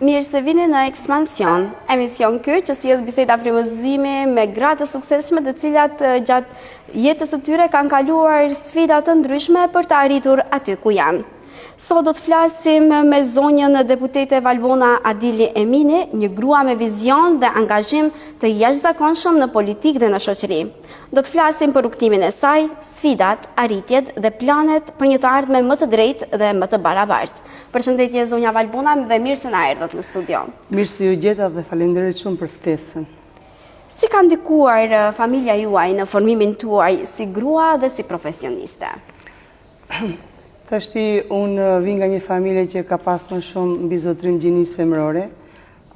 Mirë se vini në Ekspansion, emision ky që sjell biseda frymëzimi me gra të suksesshme të cilat gjatë jetës së tyre kanë kaluar sfida të ndryshme për të arritur aty ku janë. Sot do të flasim me zonjën deputete Valbona Adili Emini, një grua me vizion dhe angazhim të jashtëzakonshëm në politikë dhe në shoqëri. Do të flasim për rrugtimin e saj, sfidat, arritjet dhe planet për një të ardhme më të drejtë dhe më të barabartë. Përshëndetje zonja Valbona dhe mirë se na erdhët në studio. Mirë se ju gjeta dhe faleminderit shumë për ftesën. Si ka ndikuar familja juaj në formimin tuaj si grua dhe si profesioniste? Tashti unë vi nga një familje që ka pas më shumë mbi zotërinë gjinisë femërore,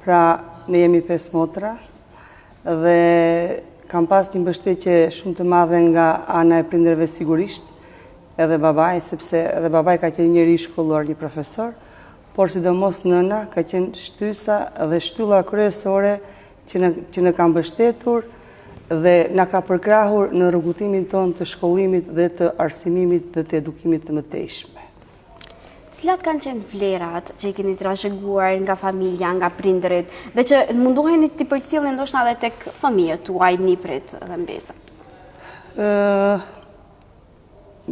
pra ne jemi 5 motra dhe kam pas një mbështetje shumë të madhe nga ana e prindërve sigurisht, edhe babaj, sepse edhe babaj ka qenë njëri i shkolluar, një profesor, por sidomos nëna ka qenë shtysa dhe shtylla kryesore që në ka mbështetur dhe na ka përkrahur në rrugutimin tonë të shkollimit dhe të arsimimit dhe të edukimit të mëtejshme. Cilat kanë qenë vlerat që i keni trashëguar nga familja, nga prindërit, dhe që mundoheni t'i përcjellni ndoshta edhe tek fëmijët tuaj, niprit dhe mbesat?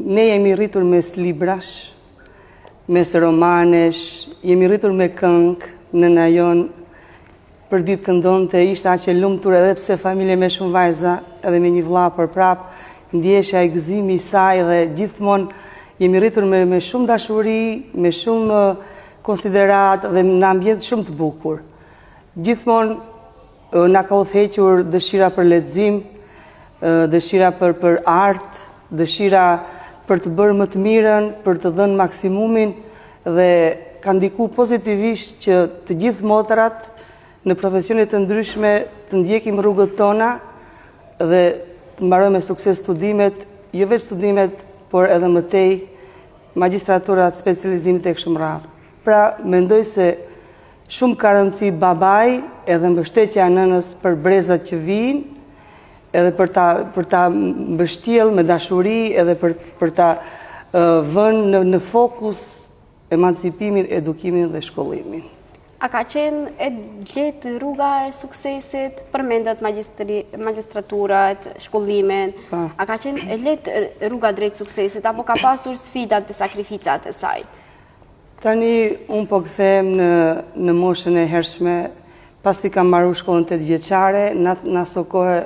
Ne jemi rritur mes librash, mes romanesh, jemi rritur me këngë, nëna jonë për ditë këndonte, ishte aq e lumtur edhe pse familje me shumë vajza, edhe me një vëlla përprap, ndjeshja e gëzimi i saj dhe gjithmonë jemi rritur me shumë dashuri, me shumë konsiderat dhe në ambient shumë të bukur. Gjithmonë na ka udhëhequr dëshira për lexim, dëshira për art, dëshira për të bërë më të mirën, për të dhënë maksimumin dhe ka ndikuar pozitivisht që të gjithë motrat në profesionet të ndryshme të ndjekim rrugët tona dhe të mbarojmë me sukses studimet, jo vetëm studimet, por edhe mëtej magistraturat, specializimit e kështu me radhë. Pra, mendoj se shumë ka rëndësi babaj edhe mbështetja e nënës për brezat që vijnë, edhe për ta mbështjell me dashuri edhe për ta vënë në fokus emancipimin, edukimin dhe shkollimin. A ka qenë e lehtë rruga e suksesit, përmendet magistraturat, shkollimin, a ka qenë e lehtë rruga drejt suksesit, apo ka pasur sfidat dhe sakrificat e saj? Tani, unë po kthehem në moshën e hershme, pasi kam marrë shkollën 8 vjeçare, në aso kohë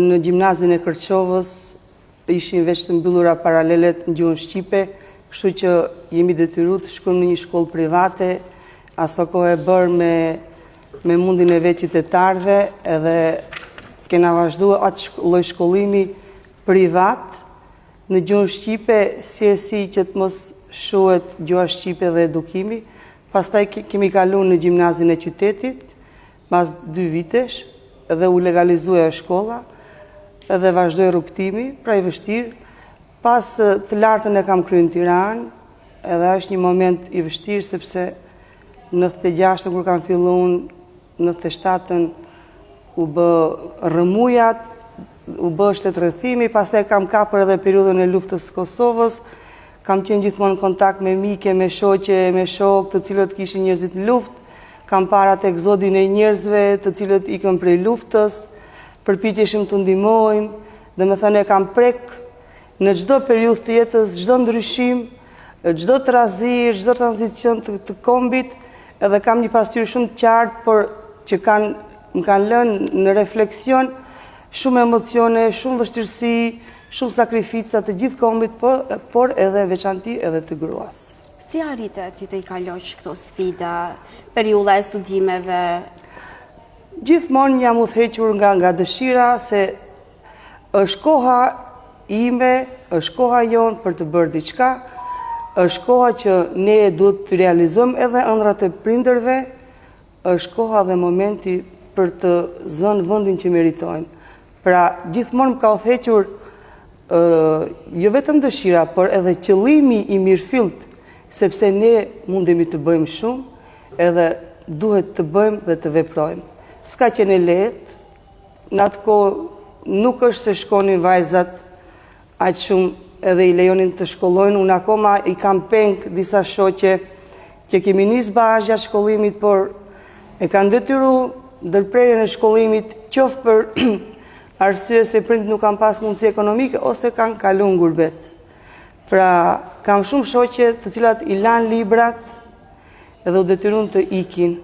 në gjimnazin e Kërçovës, ishin veç të mbyllura paralelet në gjuhën shqipe, kështu që jemi detyruar të shkojmë në një shkollë private. Aso kohë e bërë me mundin e vetë qytetarëve edhe kena vazhduar atë lloj shkollimi privat në gjuhën shqipe, si që të mos shohet gjuha shqipe dhe edukimi. Pastaj kemi kaluar në gjimnazin e qytetit, pas 2 vitesh, edhe u legalizua shkolla, edhe vazhdoi rrugtimi, pra i vështirë. Pas të lartën e kam kryer në Tiranë, edhe është një moment i vështirë sepse në 96 kur kam filluar, në 97 u bë rrëmujat, u bë shtetërrethimi, pastaj kam kapur edhe periudhën e luftës së Kosovës, kam qenë gjithmonë në kontakt me mike, me shoqe, me shok, të cilët kishin njerëzit në luftë, kam parë atë egzodin e njerëzve, të cilët ikën prej luftës, përpiqeshim të ndihmojmë, domethënë e kam prek në çdo periudhë të jetës, çdo ndryshim, çdo trazir, çdo tranzicion të kombit. Edhe kam një pasqyrë shumë të qartë, por që më kanë lënë në refleksion shumë emocione, shumë vështirësi, shumë sakrifica të gjithë kombit, por edhe veçanti edhe të gruas. Si arritet ti të i kalosh këto sfida, periudha e studimeve? Gjithmonë jam udhëhequr nga dëshira se është koha ime, është koha jonë për të bërë diçka, është koha që ne duhet të realizojmë edhe ëndrat e prindërve, është koha dhe momenti për të zënë vendin që meritojnë. Pra, gjithmonë më ka udhëhequr jo vetëm dëshira, por edhe qëllimi i mirëfillt, sepse ne mundemi të bëjmë shumë, edhe duhet të bëjmë dhe të veprojmë. S'ka qenë lehtë, në atë kohë nuk është se shkonin vajzat aq shumë edhe i lejonin të shkollojnë, unë akoma i kam peng disa shoqe që kemi nisë bashkë gjatë shkollimit, por e kanë detyru ndërprerjen e shkollimit, qoftë për arsye se prindit nuk kanë pas mundësi ekonomike ose kanë kalu në gurbet. Pra, kam shumë shoqe të cilat i lanë librat edhe u detyrun të ikin,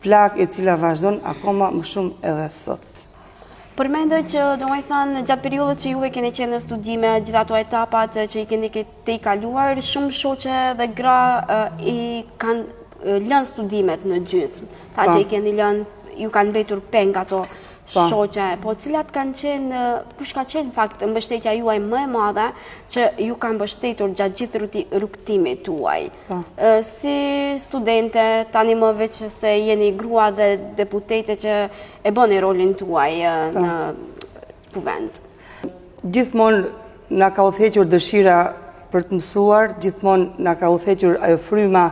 plak e cila vazhdon akoma më shumë edhe sot. Përmendoj që domethënë gjatë periudhës që juve keni qenë në studime, gjithë ato etapat që i keni të i kaluar, shumë shoqe dhe gra i kanë lënë studimet në gjysmë. Ta që i keni lënë, ju kanë mbetur peng ato shoqe, po cilat kanë qenë, kush ka qenë fakt mbështetja juaj më e madhe që ju kanë mbështetur gjatë gjithë rrugtimit tuaj. Si studente, tani më veç se jeni grua dhe deputete që e bëni rolin tuaj në kuvend. Gjithmonë na ka udhëhequr dëshira për të mësuar, gjithmonë na ka udhëhequr ajo fryma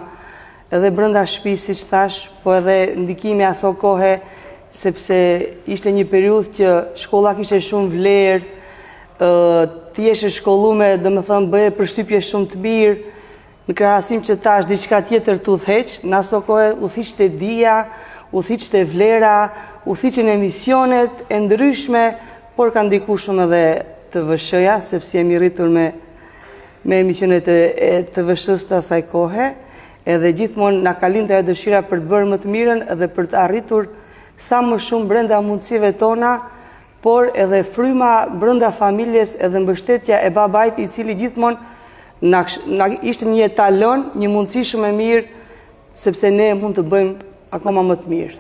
edhe brenda shtëpisë, siç thash, po edhe ndikimi aso kohe, sepse ishte një periudhë që shkolla kishte shumë vlerë, ti jeshe shkollume, domethënë bëje përshtypje shumë të mirë, në krahasim që tash diçka tjetër të udhëheq, në aso kohë udhëhiqte dija, udhëhiqte vlera, udhëhiqen emisionet e ndryshme, por ka ndikuar shumë edhe TVSH-ja, sepse jemi rritur me emisionet e TVSH-s të asaj kohe, edhe gjithmonë na ka lindë ajo dëshira për të bërë më të mirën edhe për të arritur sa më shumë brenda mundësive tona, por edhe fryma brenda familjes edhe mbështetja e babait, i cili gjithmonë na ishte një etalon, një mundësi shumë e mirë, sepse ne mund të bëjmë akoma më të mirë.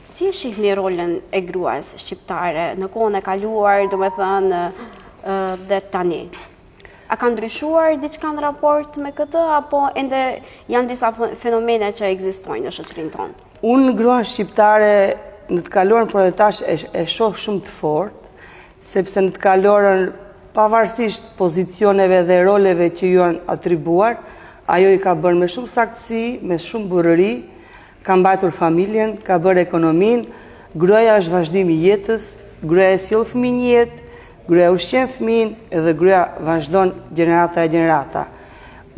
Si e shihni rolën e gruas shqiptare në kohën e kaluar, domethënë dhe tani? A ka ndryshuar diçka në raport me këtë, apo ende janë disa fenomene që ekzistojnë në shoqërinë tonë? Unë gruan shqiptare në të kaluarën, por edhe tash e shoh shumë të fortë, sepse në të kaluarën, pavarësisht pozicioneve dhe roleve që ju janë atribuar, ajo i ka bërë me shumë saktësi, me shumë burëri, ka mbajtur familjen, ka bërë ekonominë, gruaja është vazhdimi i jetës, gruaja sjell fëmijë në jetë, gruaja ushqen fëmijën edhe gruaja vazhdon gjenerata e gjenerata.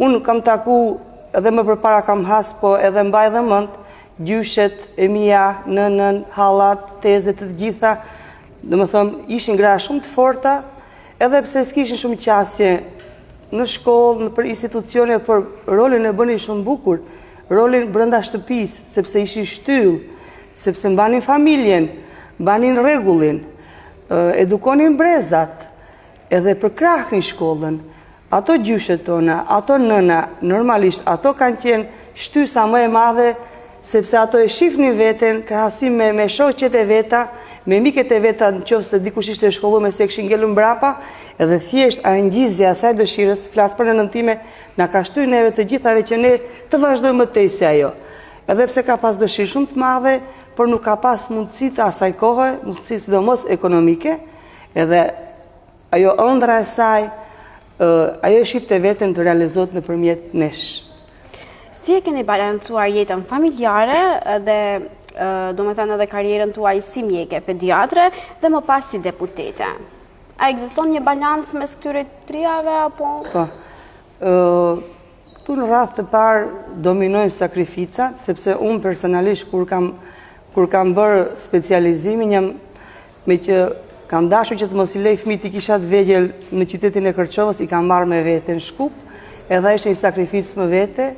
Unë kam taku, edhe më përpara kam has, po edhe mbaj dhe mend, gjyshet e mia, nënën, hallat, tezet të gjitha, domethënë ishin gra shumë të forta, edhe pse s'kishin shumë qasje në shkollë, në për institucione, por rolin e bënin shumë bukur, rolin brenda shtëpisë, sepse ishin shtyllë, sepse mbanin familjen, mbanin rregullin, edukonin brezat, edhe përkrahnin shkollën. Ato gjyshet tona, ato nëna, normalisht ato kanë qenë shtysa më e madhe, sepse ato e shifnin veten krahasim me shoqet e veta, me miket e veta, nëse dikush ishte shkolluar se kishin ngelur mbrapa, edhe thjesht a ngjizja asaj dëshirës, flas për nënën time, na ka shtyr neve të gjithave që ne të vazhdojmë më tej se ajo. Edhe pse ka pas dëshirë shumë të madhe, por nuk ka pas mundësi të asaj kohe, mundësi sidomos ekonomike, edhe ajo ëndra e saj, ajo shifte veten të realizohet nëpërmjet nesh. Si e keni balancuar jetën familjare dhe domethënë edhe karrierën tuaj si mjeke, pediatre dhe më pas si deputete? A ekziston një balans mes këtyre trijave apo? Po. Këtu në radhë të parë dominojnë sakrificat, sepse unë personalisht kur kam bërë specializimin, jam me që kam dashur që të mos i lej fëmijët i kisha të vegjël në qytetin e Kërçovës, i kam marrë me vete në Shkup, edhe ishte një sakrificë më vete,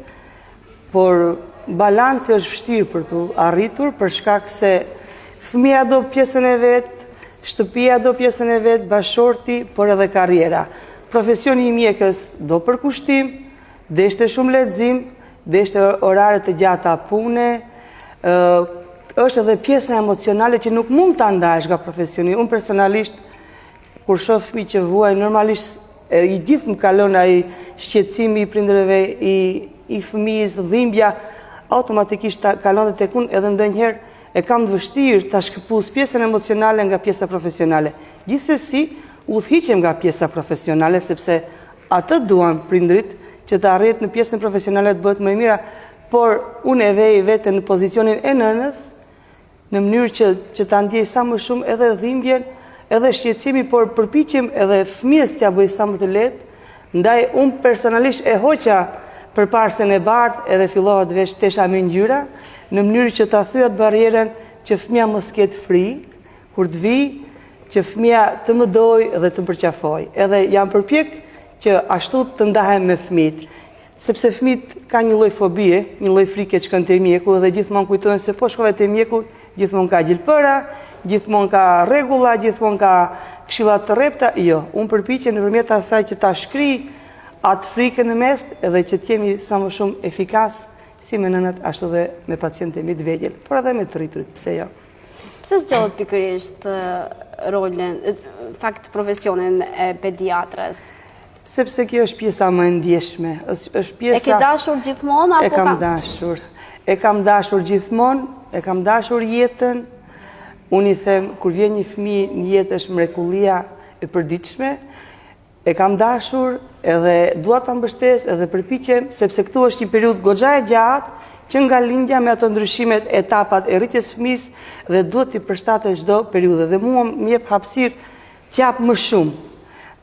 por balanci është vështirë për të arritur, për shkak se fëmija do pjesën e vetë, shtëpia do pjesën e vetë, bashorti, por edhe karriera. Profesioni i mjekës do përkushtim, deshte shumë lexim, deshte orare të gjata pune, është edhe pjesa emocionale që nuk mund ta ndahesh nga profesioni. Unë personalisht, kur shoh fëmijë që vuajnë, normalisht i gjithë më kalon ai shqetësimi i prindërve, i fëmijës, dhimbja, automatikisht kalon dhe tek unë, edhe ndonjëherë e kam të vështirë ta shkëpuz pjesën emocionale nga pjesa profesionale. Gjithsesi, udhëhiqem nga pjesa profesionale, sepse atë duan prindrit që të arrit në pjesën profesionale të bëhet më e mira, por unë e vej veten në pozicionin e nënës, në mënyrë që ta ndjej sa më shumë edhe dhimbjen, edhe shqetësimi, por përpiqem edhe fëmijës t'ja bëj sa më të lehtë, ndaj unë personalisht e hoqa përparsen e bardhë edhe fillova të vesh tesha me ngjyra, në mënyrë që ta thyet barrierën që fëmia mos ketë frikë kur të vi, që fëmia të më dojë dhe të më përqafoj. Edhe jam përpjek që ashtu të ndahem me fëmijët, sepse fëmijët ka një lloj fobie, një lloj frike që shkon te mjeku dhe gjithmonë kujtojnë se po shkove te mjeku, gjithmonë ka gjilpëra, gjithmonë ka rregulla, gjithmonë ka këshilla të rrepta. Jo, unë përpiqem nëpërmjet asaj që ta shkrij atë frikën në mes edhe që të jemi sa më shumë efikas si me nënat ashtu dhe me pacientët e mi të vegjël, por edhe me të rritur, pse jo. Pse zgjedhët pikërisht rolin, profesionin e pediatrës? Sepse kjo është pjesa më e ndjeshme, është pjesa... E ke dashur gjithmonë apo E kam dashur. E kam dashur gjithmonë, e kam dashur jetën. Unë i them, kur vjen një fëmijë në jetë është mrekullia e përditshme. E kam dashur edhe dua ta mbështes edhe përpiqem, sepse këtu është një periudhë goxha e gjatë që nga lindja me ato ndryshimet, etapat e rritjes fëmis dhe duhet t'i përshtatet çdo periudhë. Dhe mua më jep hapësirë që jap më shumë.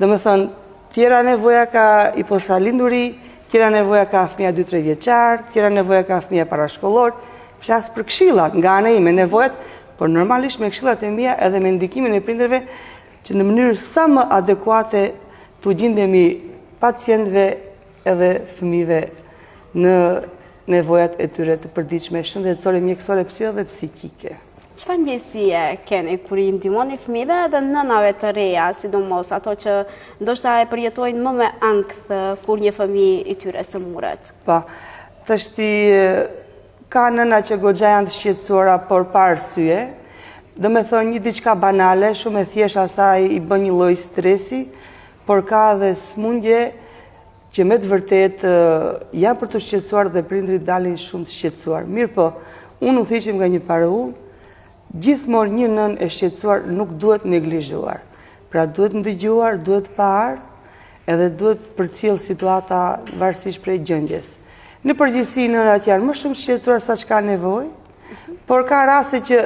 Domethënë, tjera nevoja ka i posa linduri, tjera nevoja ka fëmija 2-3 vjeçar, tjera nevoja ka fëmija parashkollor. Flas për këshillat, nga ana ime nevojat, por normalisht me këshillat e mia edhe me ndikimin e prindërve që në mënyrë sa më adekuate t'u gjendemi pacientëve edhe fëmijëve në nevojat e tyre të përditshme, shëndetësore, mjekësore, dhe psikike. Çfarë ndjesie keni kur i ndihmoni fëmijëve edhe nënave të reja, sidomos ato që ndoshta e përjetojnë më me ankth kur një fëmijë i tyre sëmurët? Po, tashti ka nëna që goxha janë të shqetësuara por pa arsye. Do me thonë një diçka banale, shumë e thjesht asaj i bën një lloj stresi, por ka dhe smundje që me të vërtet janë për të shqetësuar dhe prindrit dalin shumë të shqetësuar. Mirë po, unë u thiqem nga një paraull, gjithmonë një nën e shqetësuar nuk duhet neglizhuar. Pra duhet ndëgjuar, duhet parë, edhe duhet përcjell situata varësisht prej gjendjes. Në përgjithësi nënat janë më shumë shqetësuar sa çka nevojë, por ka raste që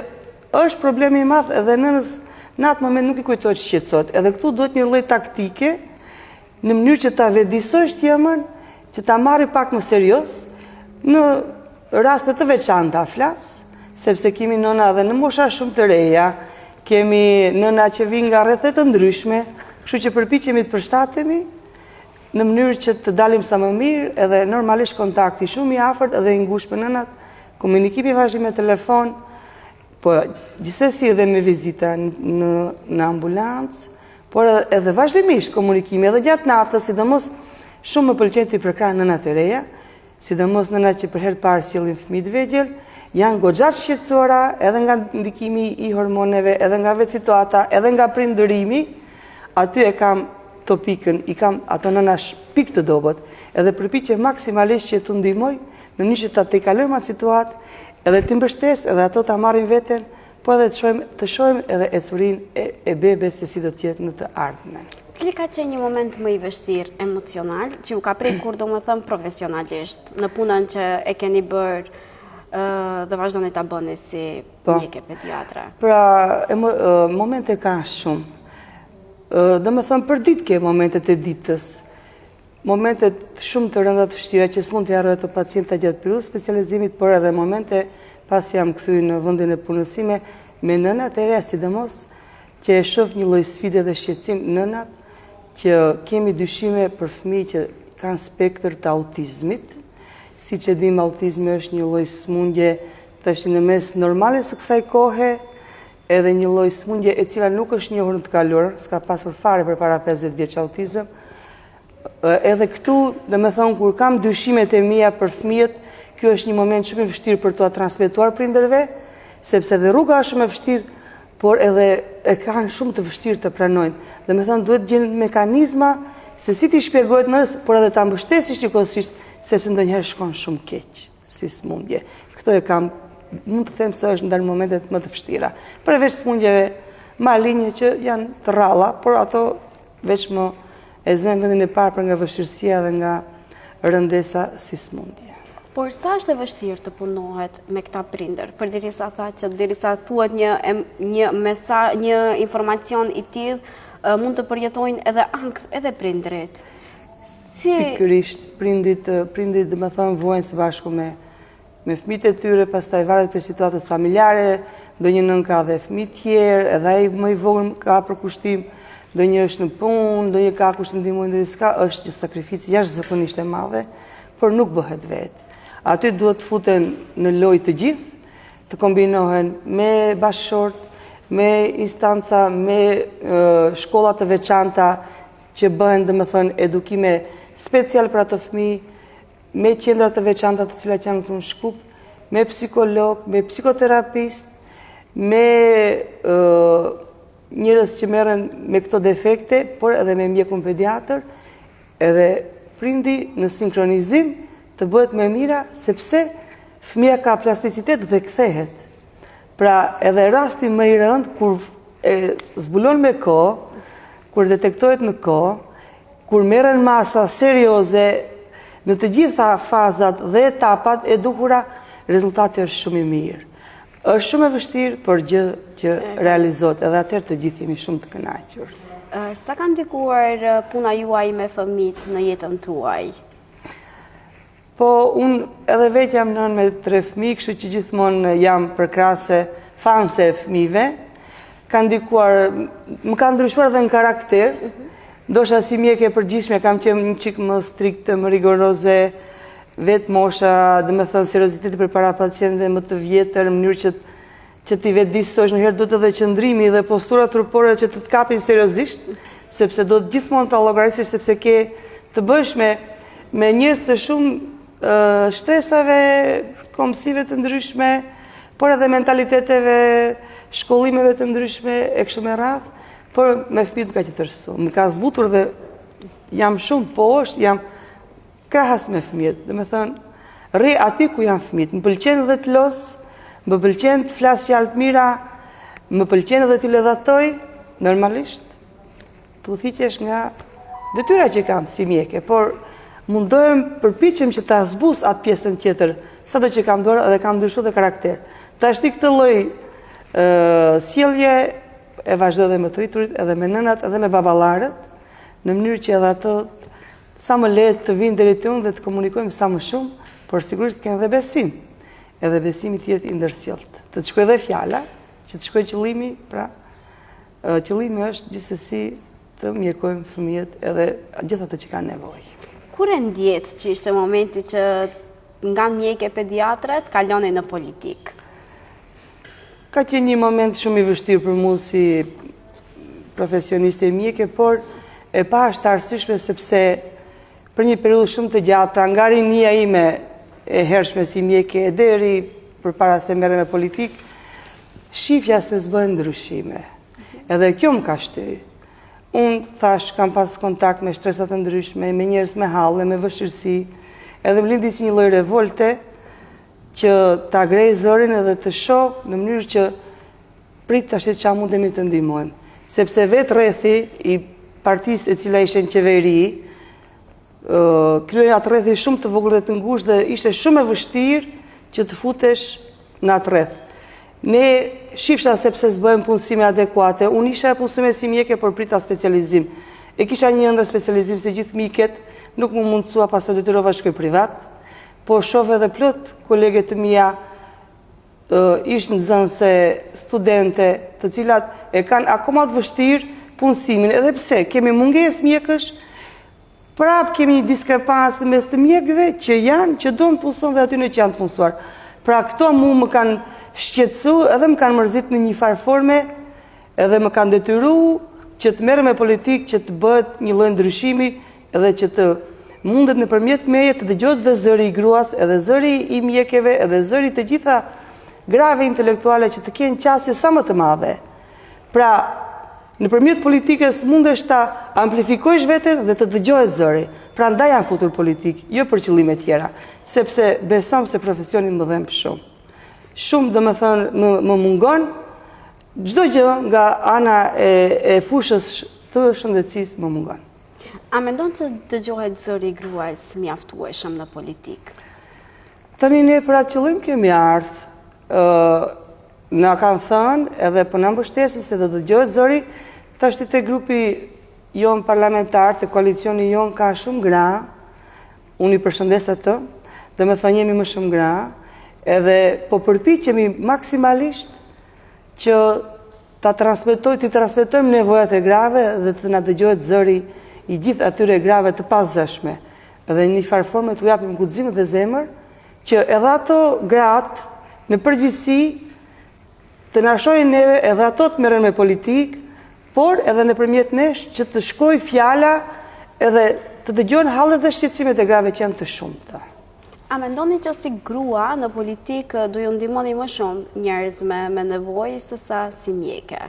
është problemi i madh edhe nënës në atë moment nuk i kujtohet shqetësohet. Edhe këtu duhet një lloj taktike në mënyrë që ta vëdësosh temën, që ta marrë pak më serioz, në raste të veçanta flas, sepse kemi nëna edhe në mosha shumë të reja, kemi nëna që vinë nga rrethet të ndryshme, kështu që përpiqemi të përshtatemi në mënyrë që të dalim sa më mirë, edhe normalisht kontakti shumë i afërt edhe i ngushtë me nënat, komunikimi vazhdim me telefon, po gjithsesi edhe me vizita në ambulancë, por edhe vazhdimisht komunikimi edhe gjatë natës, sidomos shumë më pëlqen të i përkrah nënat e reja, sidomos nënat që për herë të parë sjellin fëmijë të vegjël, janë goxha të shqetësuara edhe nga ndikimi i hormoneve, edhe nga vetë situata, edhe nga prindërimi. Aty e kam topikën, i kam ato nëna pikë të dobët, edhe përpiqem maksimalisht që t'u ndihmoj në mënyrë që ta tejkalojmë atë situatë, edhe të mbështes, edhe ato ta marrin veten, po edhe të shohim edhe ecurinë e bebes se si do të jetë në të ardhmen. Cili ka qenë një moment më i vështirë emocional, që ju ka prekur domethënë profesionalisht, në punën që e keni bërë dhe vazhdoni ta bëni si mjeke pediatra? Pra, momente ka shumë. Domethënë për ditë ke momentet e ditës, momentet shumë të rënda të vështira që s'mund të harroj ato pacienta gjatë periudhës specializimit, por edhe momente pas jam kthyer në vendin e punësime me nënat e reja, sidomos që e shoh një lloj sfide dhe shqetësim nënat që kemi dyshime për fëmijë që kanë spektër të autizmit. Siç e dim, autizmi është një lloj smundje tash në mes normale së kësaj kohe, edhe një lloj smundje e cila nuk është njohur në të kaluar, s'ka pasur fare përpara 50 vjeç autizëm. Edhe këtu, domethënë kur kam dyshimet e mia për fëmijët, kjo është një moment shumë i vështirë për t'ua transmetuar prindërve, sepse edhe rruga është shumë e vështirë, por edhe e kanë shumë të vështirë të pranojnë. Domethënë duhet gjenë mekanizma se si t'i shpjegohet nënës, por edhe ta mbështesësh njëkohësisht, sepse ndonjëherë shkon shumë keq, si smundje. Këto e kam, mund të them se është ndër momentet më të vështira. Përveç smundjeve malinje që janë të rralla, por ato veç më e zënë vendin e parë për nga vështirësia dhe nga rëndesa si smundje. Por sa është e vështirë të punohet me këta prindër? Përderisa tha që derisa thuhet një informacion i tillë, mund të përjetojnë edhe ankth edhe prindrit. Pikërisht prindit dhe më thënë vuajnë së bashku me fëmijët e tyre, pastaj varet për situatës familjare, ndonjë nën ka dhe fëmijë tjerë, edhe ai më i vogël ka për kushtim, ndonjë është në punë, ndonjë ka kushtim ndihmojnë, ndonjë s'ka, është një sakrificë jashtëzakonisht e madhe, por nuk bëhet vetë. Aty duhet të futen në lojë të gjithë, të kombinohen me bashkëshort, me instanca, me shkolla të veçanta që bëhen domethënë edukime special për ato fëmijë, me qendra të veçanta të cilat janë këtu në Shkup, me psikolog, me psikoterapist, me njerëz që merren me këto defekte, por edhe me mjekun pediatër, edhe prindi në sinkronizim të bëhet më mira, sepse fëmia ka plasticitet dhe kthehet. Pra edhe rasti më i rënd, kur e zbulon me kohë, kur detektohet në kohë, kur merren masa serioze, në të gjitha fazat dhe etapat e dukura, rezultati është shumë i mirë. Është shumë e vështirë, por gjë që realizohet, edhe atëherë të gjithë jemi shumë të kënaqur. Sa ka ndikuar puna juaj me fëmijët në jetën tuaj? Po, unë edhe vetë jam nën me 3 fëmijë, kështu që gjithmonë jam përkrase famse e fëmijëve. Ka ndikuar, më ka ndryshuar edhe në karakter, ndoshta si mjek e përgjithshme kam qenë një çik më strikte, më rigoroze, vetë mosha, dhe me thënë serioziteti për para pacientëve më të vjetër, në mënyrë që ti vetë disosh, njëherë do të edhe qëndrimi dhe postura trupore që të kapin seriozisht, sepse do të gjithmonë ta llogarisësh, sepse ke të bësh me njerëz të shumë shtresave komsive të ndryshme, por edhe mentaliteteve, shkollimeve të ndryshme e kështu me radhë, por me fëmijët më ka qetësuar. Më ka zbutur dhe jam shumë poshtë, jam krahas me fëmijët. Dhe me thënë, rri aty ku janë fëmijët. Më pëlqen edhe të los, më pëlqen të flas fjalë të mira, më pëlqen edhe të ledhatoj, normalisht, të udhiqesh nga detyra që kam si mjeke, por mundohem, përpiqem që ta zbus atë pjesën tjetër, sado që kam dorë edhe kam ndryshuar dhe karakter. Tashti këtë lloj sjellje e vazhdoj edhe me të rriturit, edhe me nënat, edhe me baballarët, në mënyrë që edhe ato sa më lehtë të vinë deri te unë dhe të komunikojmë sa më shumë, por sigurisht të kenë dhe besim. Edhe besimi të jetë i ndërsjellët. Të shkojë dhe fjala, që të shkojë qëllimi, pra qëllimi është gjithsesi të mjekojmë fëmijët edhe gjithë ato që kanë nevojë. Kur e ndjet që ishte momenti që nga mjekë e pediatrët kalonin në politikë? Ka qenë një moment shumë i vështirë për mua si profesioniste mjeke, por e pa është arsyeshme sepse për një periudhë shumë të gjatë, pra nga rinia ime e hershme si mjeke deri përpara se merrem me politikë, shifja se s'bën ndryshime. Edhe kjo më ka shtyr. Unë thash kam pas kontakt me shtresa të ndryshme, me njerëz me halle, me vështirësi, edhe më lindi si një lloj revolte që ta grej zërin edhe të shoh në mënyrë që prit tash çfarë mundemi të ndihmojmë. Sepse vetë rrethi i partisë e cila ishte në qeveri, kryej atë rrethi shumë të vogël dhe të ngushtë dhe ishte shumë e vështirë që të futesh në atë rreth. Ne shifsha sepse s'bëhen punësime adekuate, unë isha e punësime si mjeke, por prita specializim. E kisha një ëndër specializim se gjithë miket, nuk më mundsua pas të detyrova shkoj privat, po shoh edhe plot kolege të mia ishtë nxënëse, studente, të cilat e kanë akoma të vështirë punësimin, edhe pse kemi mungesë mjekësh, prap kemi një diskrepancë mes të mjekëve që do të punëson dhe aty që janë të punësuar. Pra këto mu më kanë shqetësu edhe më kanë mërzit në një farë forme, edhe më kanë detyru që të merrem me politikë, që të bëhet një lloj ndryshimi, edhe që të mundet nëpërmjet meje të dëgjohet dhe zëri i gruas, edhe zëri i mjekeve, edhe zëri të gjitha grave intelektuale që të kenë qasje sa më të madhe. Pra, nëpërmjet politikës mundesh ta amplifikojsh veten dhe të dëgjohet zëri. Pra ndaj janë futur politikë, jo për qëllime tjera, sepse besom se profesioni më dhem shumë. Shumë dhe më mungon, çdo gjë nga ana e fushës të shëndetësisë më mungon. A mendon të dëgjohet zëri i gruas mjaftueshëm në politikë? Tani ne për atë qëllim kemi ardhur. Na kanë thënë edhe po na mbështesin se do të dëgjohet zëri, tash te grupi jon parlamentar, te koalicioni jon ka shumë gra unë i përshëndes atë, dhe me thënë jemi më shumë gra, edhe po përpiqemi maksimalisht që të transmetojmë nevojat e grave dhe të na dëgjohet zëri i gjithë atyre grave të pazëshme. Edhe në një farë forme t'u japim guxim dhe zemër që edhe ato gratë në përgjithësi të na shohin neve, edhe ato të merren me politikë, por edhe nëpërmjet nesh që të shkojë fjala edhe të dëgjohen hallet dhe shqetësimet e grave që janë të shumta. A mendoni që si grua në politikë do ju ndihmoni më shumë njerëz me nevojë sesa si mjeke?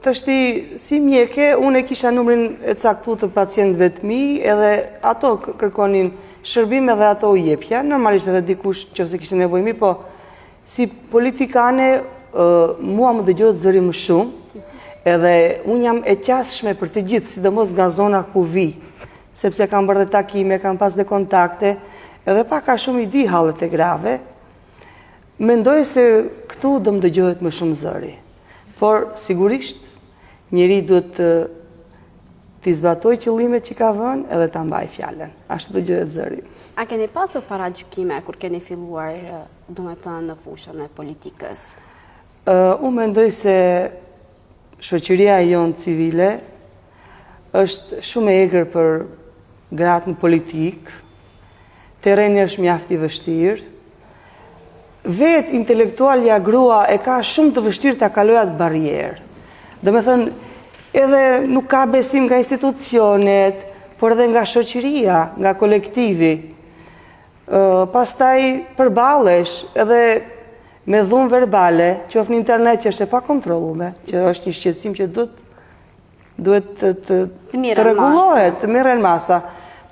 Tashti, si mjeke, unë e kisha numrin e caktuar të pacientëve të mi, edhe ato kërkonin shërbim edhe ato u jepja, normalisht edhe dikush nëse kishte nevojë mirë, po si politikane mua më dëgjohet zëri më shumë, edhe unë jam e qasshme për të gjithë, sidomos nga zona ku vi, sepse kam bërë dhe takime, kam pas dhe kontakte, edhe pak a shumë i di hallet e grave, mendoj se këtu do më dëgjohet më shumë zëri. Por, sigurisht, njeri duhet t'i zbatoj qëllimet që ka vënë edhe t'a mbaj fjalën. Ashtu dëgjohet zëri. A keni pasur paragjykime kur keni filluar, domethënë, në fushën e politikës? Unë mendoj se shoqëria jonë civile është shumë e egër për gratë në politikë, terreni është mjaft i vështirë, vetë intelektualja grua e ka shumë të vështirë ta kalojë atë barrierë. Do me thënë, edhe nuk ka besim nga institucionet, por edhe nga shoqëria, nga kolektivi. Pastaj përballesh edhe me dhunë verbale, qoftë në internet që është e pakontrollume, që është një shqetësim që duhet të rregullohet, të merren masa.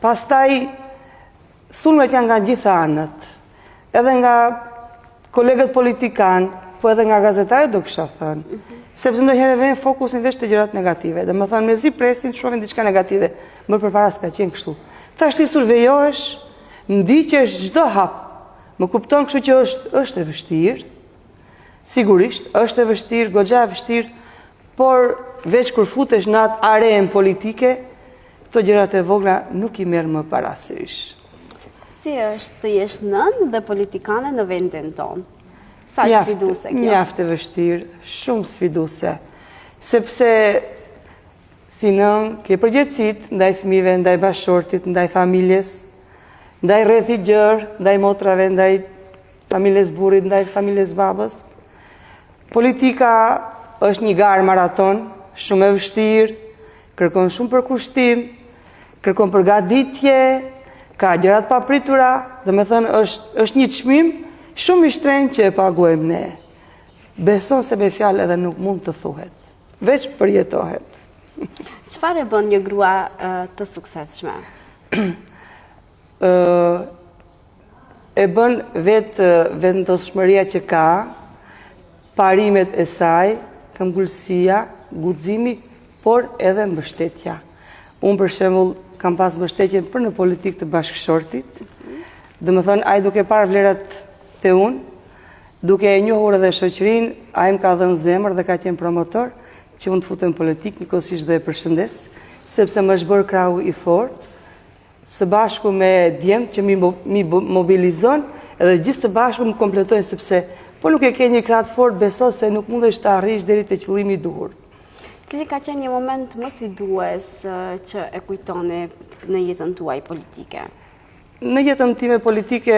Pastaj sulmet janë nga gjitha anët, edhe nga kolegët politikan, po edhe nga gazetarët do kisha thënë, sepse ndonjëherë vjen fokusin veç te gjërat negative, dhe më thënë mezi presin të shohin diçka negative, më përpara s'ka qenë kështu. Tash ti survejohesh, ndiqesh çdo hap. Më kupton kështu që është e vështirë, sigurisht, është e vështirë, goxha e vështirë, por veç kur futesh në atë arenë politike, këto gjërat e vogla nuk i merr më parasysh. Si është të jesh nën dhe politikane në vendin tonë? Sa sfiduese kjo? Mjaft e vështirë, shumë sfiduese, sepse si nën ke përgjegjësitë ndaj fëmijëve, ndaj bashkëshortit, ndaj familjes, ndaj rrethit gjerë, ndaj motrave, ndaj familjes burrit, ndaj familjes babës. Politika është një garë maraton, shumë e vështirë, kërkon shumë përkushtim, kërkon përgatitje, ka gjërat papritura, dhe me thënë është një çmim shumë i shtrenjtë që e paguajmë ne. Beson se me fjalë edhe nuk mund të thuhet, veç përjetohet. Çfarë e bën një grua të suksesshme? E bën vetë vendosmëria që ka, parimet e saj, këmbgulësia, guximi, por edhe mbështetja. Unë për shembull kam pas mbështetjen për në politikë të bashkëshortit, dhe më thënë, ai duke parë vlerat te unë, duke e njohur edhe shoqërinë, ai më ka dhënë zemër dhe ka qenë promotor që unë të futem në politikë, njëkohësisht dhe e përshëndes, sepse më është bërë krahu i fortë, së bashku me djemt që mi mobilizon, edhe gjithë së bashku më kompletojnë, sepse po nuk e ke një krah të fortë, beso se nuk mundesh të arrish deri te qëllimi i duhur. Cili ka qenë një moment më sfidues që e kujtoni në jetën tuaj politike? Në jetën time politike,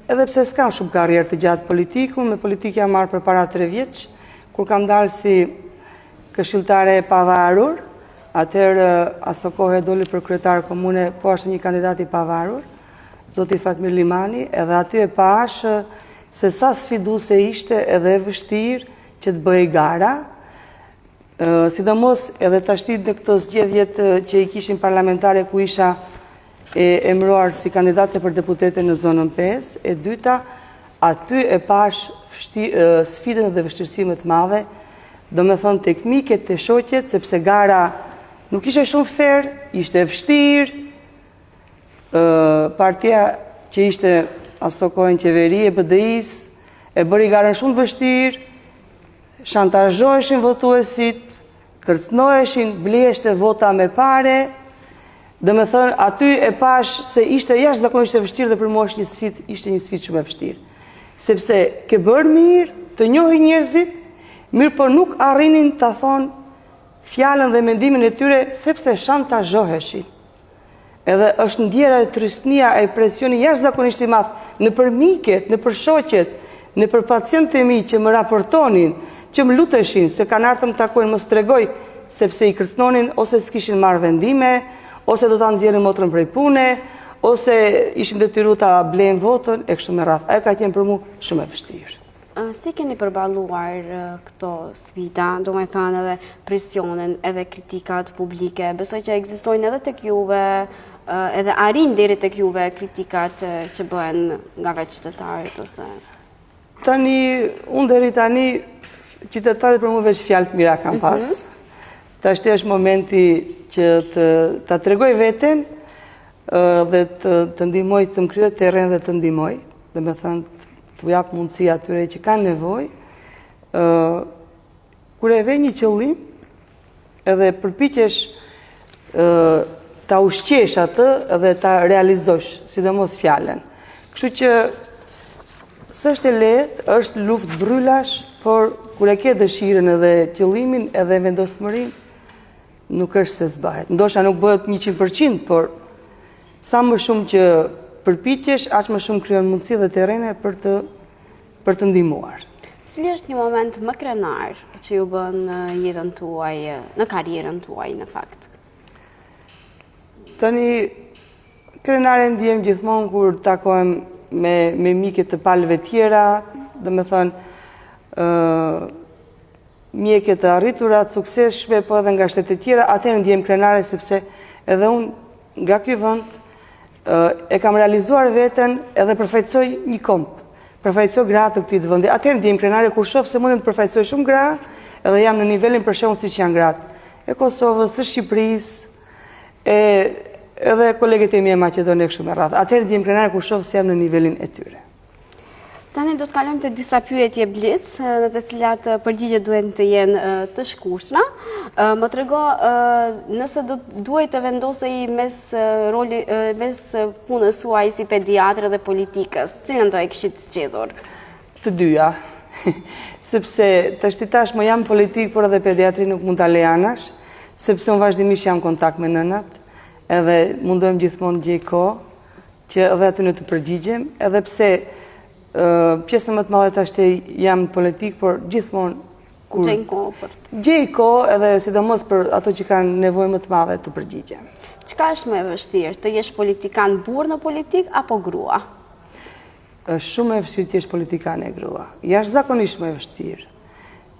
edhe pse s'kam shumë karrierë të gjatë politiku, me politikë jam marrë përpara 3 vjeç, kur kam dalë si këshilltare e pavarur, atëherë aso kohë doli për kryetar komune, po ashtu një kandidat i pavarur, zoti Fatmir Limani, edhe aty e pash se sa sfiduese ishte edhe e vështirë që të bëhej gara, sidomos edhe tashti në këto zgjedhjet që i kishin parlamentare ku isha emëruar si kandidate për deputete në zonën 5, e dyta, aty e pash sfidën dhe vështirësimet madhe, do me thonë tekniket të shoqet, sepse gara nuk ishe shumë fair, ishte vështirë, partia që ishte aso kohën qeveri e BDI-s, e bëri garën shumë vështirë, shantazhoheshin votuesit, kërcënoheshin, bliheshte vota me pare, Dhe me thënë, aty e pash se ishte jashtëzakonisht e vështirë dhe për mua ishte një sfidë shumë e vështirë. Sepse ke bërë mirë, të njohi njerëzit, mirë por nuk arrinin të thonë fjalën dhe mendimin e tyre sepse shantazhoheshin. Edhe është ndjera e trysnia e presioni jashtëzakonisht i madh në për miket, në për shoqet, në për pacientët e mi që më raportonin, që më luteshin se kanë ardhur të më takojnë, mos tregoj sepse i kërcënonin ose s'kishin marrë vendime, ose do ta nxjerrin motrën prej pune, ose ishin detyruar ta blejnë votën e kështu me radhë. Ajo ka qenë për mua shumë e vështirë. Si keni përballuar këto sfida, domethënë edhe presionin, edhe kritikat publike? Besoj që ekzistojnë edhe tek juve, edhe arrin deri tek juve kritikat që bëhen nga vetë qytetarët ose unë deri tani qytetarët për mua veç fjalë të mira kam pas. Tashti është momenti që ta tregoj veten dhe të ndihmoj të më kryej terren dhe të ndihmoj, dhe me thënë të jap mundësi atyre që kanë nevojë. Kur e ve një qëllim edhe përpiqesh ta ushqesh atë dhe ta realizosh, sidomos fjalën. Kështu që s'është e lehtë, është luftë bryllash, por kur e ke dëshirën edhe qëllimin edhe vendosmërinë, nuk është se zbahet. Ndoshta nuk bëhet 100%, por sa më shumë që përpiqesh, aq më shumë krijon mundësi dhe terrene për të ndihmuar. Cili është një moment më krenar që ju bën në jetën tuaj, në karrierën tuaj në fakt? Tani krenare ndjem gjithmonë kur takohem me mike të palëve tjera, dhe me thënë mjeke të arritura, të suksesshme, po edhe nga shtetet tjera, atëherë ndjem krenare sepse edhe unë nga ky vend e kam realizuar veten edhe përfaqësoj një komp, përfaqësoj gra të këtij vendi. Atëherë ndjem krenare kur shoh se mundem të përfaqësoj shumë gra, edhe jam në nivelin për shembull siç janë gratë e Kosovës, së Shqipërisë, edhe kolegët e mi e Maqedonë kështu me radhë. Atëherë ndjem krenare kur shoh se jam në nivelin e tyre. Tani do të kalojmë te disa pyetje blic, në të cilat përgjigjet duhen të jenë të shkurtra. Më trego nëse duhej të vendosej mes punës suaj si pediatre dhe politikës, cilën do e kishit zgjedhur? Të dyja. Sepse tash më jam politik, por edhe pediatri nuk mund ta lej anash, sepse unë vazhdimisht jam në kontakt me nënat, edhe mundohem gjithmonë gjej kohë që edhe aty në të përgjigjem, edhe pse pjesën më të madhe tashti jam në politik, por gjithmonë gjej kohë edhe sidomos për ato që kanë nevojë më të madhe të përgjigjem. Çka është më e vështirë, të jesh politikan burr në politik apo grua? Është shumë e vështirë të jesh politikane grua. Jashtëzakonisht më e vështirë,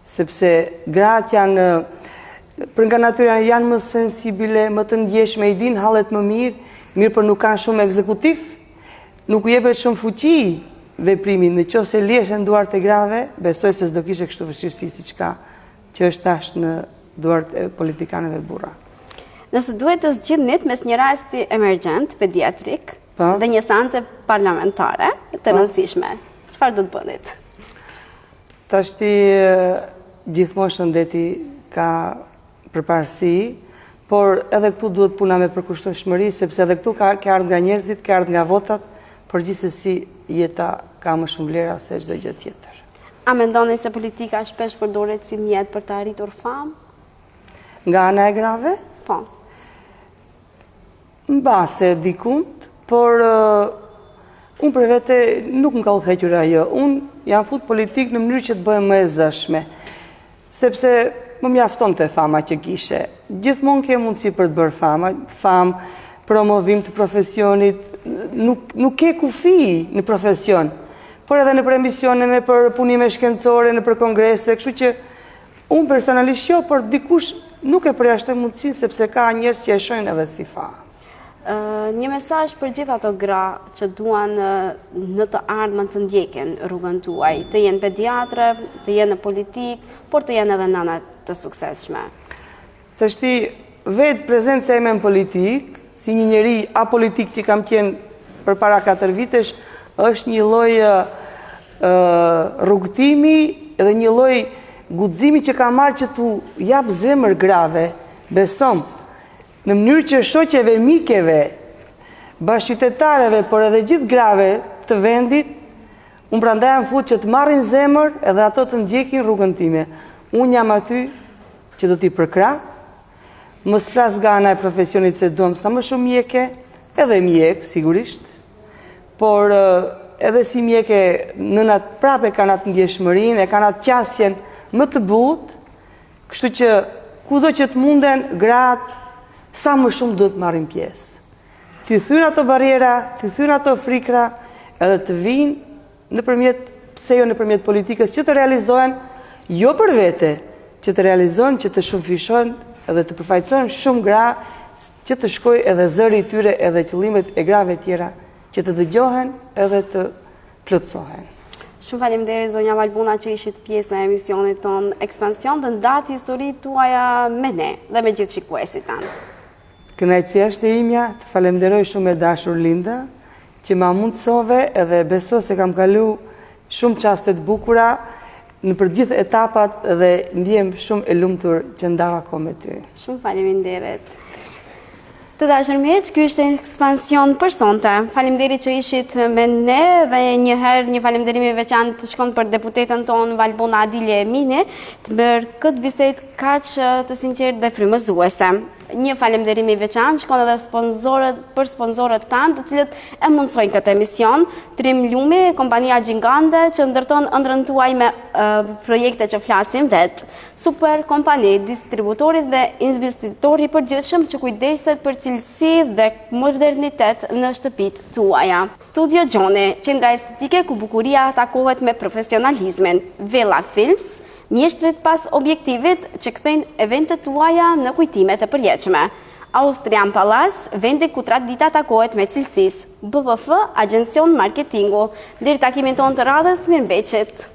sepse gratë janë për nga natyra janë më sensibile, më të ndjeshme, i dinë hallet më mirë për nuk kanë shumë ekzekutiv, nuk u jepet shumë fuqi veprimin. Nëse lihesh duart e grave, besoj se s'do kishe kështu vështirësi siç ka që është tash në duart e politikanëve burra. Nëse duhet të zgjidhni mes një rasti emergjent pediatrik dhe një seance parlamentare të rëndësishme, çfarë do të bënit? Tashti gjithmonë shëndeti ka përparësi, por edhe këtu duhet puna me përkushtueshmëri, sepse edhe këtu ka ardhur nga njerëzit, ka ardhur nga votat, por gjithsesi jeta ka më shumë vlera se çdo gjë tjetër. A mendoni se politika shpesh përdoret si mjet për të arritur famë? Nga ana e grave? Po. Mbase dikund, por unë për vete nuk më ka udhëhequr ajo. Unë jam fut politik në mënyrë që të bëhem më e zëshme, sepse më mjafton të fama që kishe. Gjithmonë ke mundësi për të bërë famë, promovim të profesionit, nuk ke kufi në profesion, por edhe në për emisione, në për punime shkencore, në për kongrese, kështu që unë personalisht jo, por dikush nuk e përjashtoj mundësin, sepse ka njerëz që e shohin edhe si fa. Një mesazh për gjithë ato gra që duan në të ardhmen të ndjekin rrugën tuaj, të jenë pediatre, të jenë në politik, por të jenë edhe nëna të suksesshme. Tashti vetë prezenca ime në politik, si një njeri apolitik që kam qenë për para 4 vitesh, është një lloj rrugtimi dhe një lloj guximi që kam marrë që tu jap zemër grave, besom. në mënyrë që shoqeve mikeve, bashkëqytetareve, por edhe gjithë grave të vendit, unë prandaj jam fut që të marrin zemër edhe ato të ndjekin rrugën time. Unë jam aty që do t'i përkrah, mos flas nga ana e profesionit se duam sa më shumë mjeke, edhe mjek, sigurisht, por edhe si mjeke nënat prape kanë atë ndjeshmërinë, e kanë atë qasjen më të butë, kështu që kudo që të munden, gratë, sa më shumë duhet marrin pjesë. T'i thyn ato barriera, t'i thyn ato frikra, edhe të vinë nëpërmjet politikës që të realizohen, jo për vete, që të realizohen, që të shumëfishojnë edhe të përfaqësojnë shumë gra, që të shkojë edhe zëri i tyre edhe qëllimet e grave tjera, që të dëgjohen edhe të plotësohen. Shumë faleminderit zonja Valbuna që ishit pjesë e emisionit ton Ekspansion dhe ndatë historitë tuaja me ne dhe me gjithë shikuesit tanë. Kënaqësia është e imja, të falenderoj shumë e dashur Linda, që ma mundësove edhe beso se kam kalu shumë qaste të bukura në për gjithë etapat dhe ndjem shumë e lumtur që ndava ko me ty. Shumë faleminderit. Të dashur miq, ky ishte Ekspansion për sonte. Faleminderit që ishit me ne dhe një falënderim i veçantë shkon për deputetën tonë Valbuna Adilje Emini, të bërë këtë bisedë kaq të sinqertë dhe frymëzuese. Një falënderim i veçantë shkon edhe për sponsorët tanë, të cilët e mundsojnë këtë emision. Trim Lumi, kompania gjigande që ndërton ëndrrën tuaj me projekte që flasim vetë. Super kompani, distributorit dhe investitori i përgjithshëm që kujdeset për cilësi dhe modernitet në shtëpitë tuaja. Studio Gjoni, qendra estetike ku bukuria takohet me profesionalizmin. Vella Films, mjeshtrit pas objektivit që kthejnë eventet tuaja në kujtime të përjetshme. Austrian Palace, vendi ku tradita takohet me cilësisë. BPF, agjencion marketingu. Deri takimin tonë të radhës, mirëmbëqjet.